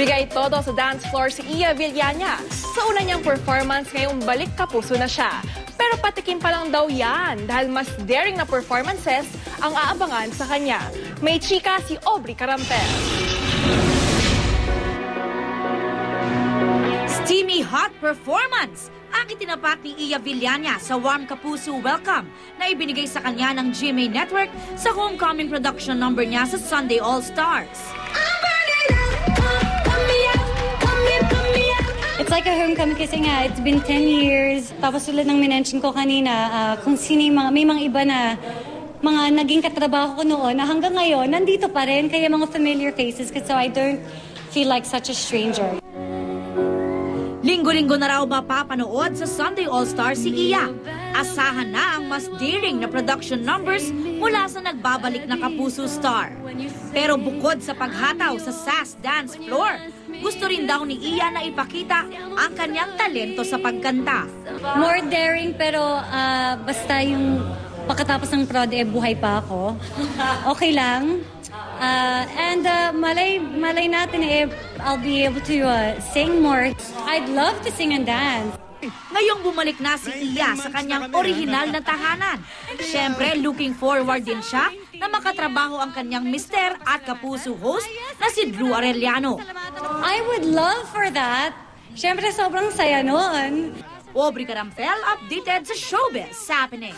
Bigay todo sa dance floor si Iya Villañas. Sa una niyang performance ngayong Balik Kapuso na siya. Pero patikim pa lang daw yan dahil mas daring na performances ang aabangan sa kanya. May chika si Aubrey Carampel. Steamy hot performance ang itinapat ni Iya Villañas sa Warm Kapuso Welcome na ibinigay sa kanya ng GMA Network sa homecoming production number niya sa Sunday All-Stars. It's like a homecoming kasi nga, it's been 10 years. Tapos tulad ng minention ko kanina, kung sino yung may mga iba na mga naging katrabaho ko noon na hanggang ngayon, nandito pa rin. Kaya mga familiar faces, so I don't feel like such a stranger. Linggo-linggo na raw mapapanood sa Sunday All-Star si Iya. Asahan na ang mas daring na production numbers mula sa nagbabalik na Kapuso star. Pero bukod sa paghataw sa SAS dance floor, gusto rin daw ni Iya na ipakita ang kanyang talento sa pagkanta. More daring pero basta yung pagkatapos ng prod buhay pa ako. Okay lang. And malay natin I'll be able to sing more. I'd love to sing and dance. Ngayong bumalik na si Iya sa kanyang orihinal na tahanan. Siyempre, looking forward din siya na makatrabaho ang kanyang mister at Kapuso host na si Drew Arellano. I would love for that. Siyempre, sobrang saya noon. Aubrey Carampel, updated sa Showbiz Happening.